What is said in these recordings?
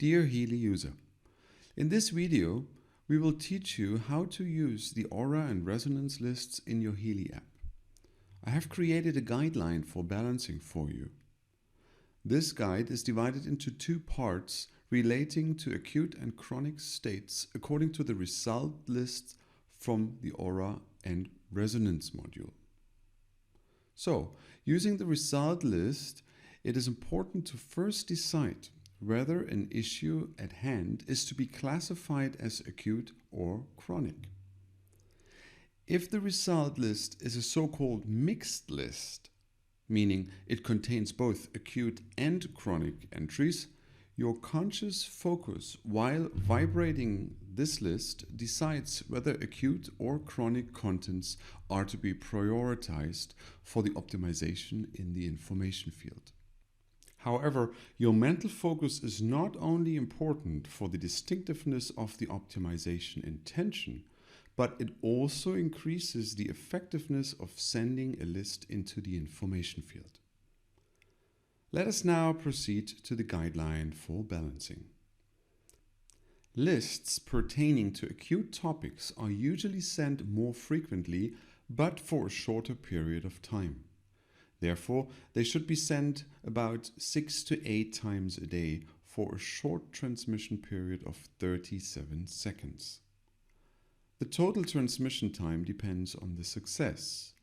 Dear Healy user, in this video we will teach you how to use the aura and resonance lists in your Healy app. I have created a guideline for balancing for you. This guide is divided into two parts relating to acute and chronic states according to the result list from the aura and resonance module. So, using the result list, it is important to first decide whether an issue at hand is to be classified as acute or chronic. If the result list is a so-called mixed list, meaning it contains both acute and chronic entries, your conscious focus while vibrating this list decides whether acute or chronic contents are to be prioritized for the optimization in the information field. However, your mental focus is not only important for the distinctiveness of the optimization intention, but it also increases the effectiveness of sending a list into the information field. Let us now proceed to the guideline for balancing. Lists pertaining to acute topics are usually sent more frequently, but for a shorter period of time. Therefore, they should be sent about 6 to 8 times a day for a short transmission period of 37 seconds. The total transmission time depends on the success.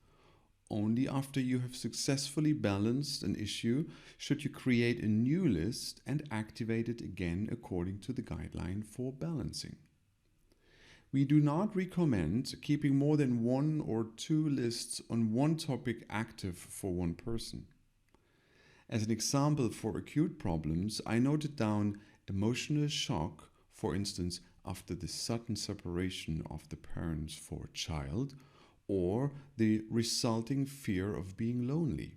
Only after you have successfully balanced an issue should you create a new list and activate it again according to the guideline for balancing. We do not recommend keeping more than 1 or 2 lists on one topic active for one person. As an example for acute problems, I noted down emotional shock, for instance, after the sudden separation of the parents for a child, or the resulting fear of being lonely.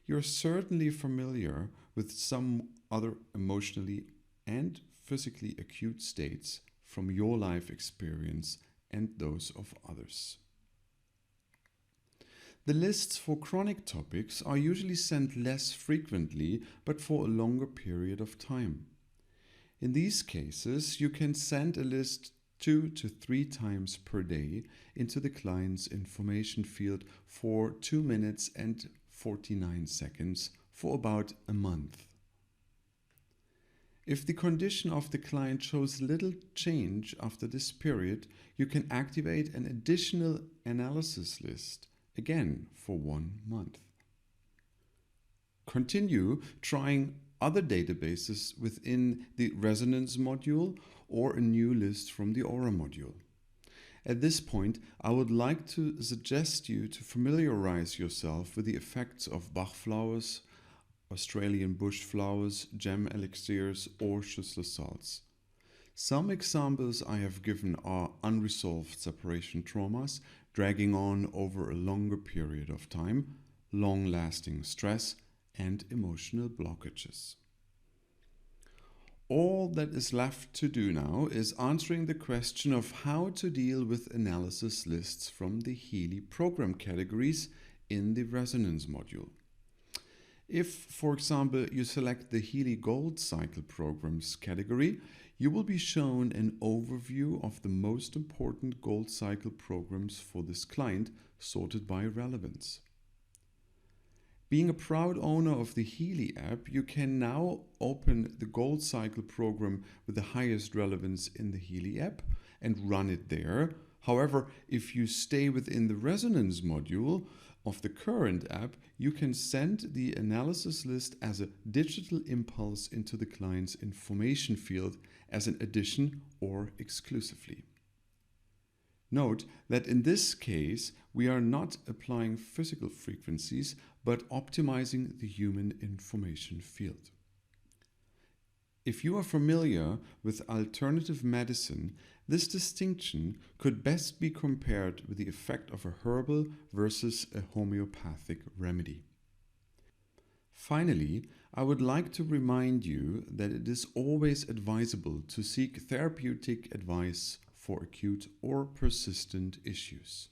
You're certainly familiar with some other emotionally and physically acute states from your life experience and those of others. The lists for chronic topics are usually sent less frequently, but for a longer period of time. In these cases, you can send a list 2 to 3 times per day into the client's information field for 2 minutes and 49 seconds for about a month. If the condition of the client shows little change after this period, you can activate an additional analysis list, again for 1 month. Continue trying other databases within the resonance module or a new list from the aura module. At this point, I would like to suggest you to familiarize yourself with the effects of Bach flowers, Australian bush flowers, gem elixirs, or Schüssler salts. Some examples I have given are unresolved separation traumas, dragging on over a longer period of time, long-lasting stress, and emotional blockages. All that is left to do now is answering the question of how to deal with analysis lists from the Healy program categories in the resonance module. If, for example, you select the Healy Gold Cycle Programs category, you will be shown an overview of the most important Gold Cycle programs for this client, sorted by relevance. Being a proud owner of the Healy app, you can now open the Gold Cycle program with the highest relevance in the Healy app and run it there. However, if you stay within the resonance module of the current app, you can send the analysis list as a digital impulse into the client's information field as an addition or exclusively. Note that in this case, we are not applying physical frequencies, but optimizing the human information field. If you are familiar with alternative medicine, this distinction could best be compared with the effect of a herbal versus a homeopathic remedy. Finally, I would like to remind you that it is always advisable to seek therapeutic advice for acute or persistent issues.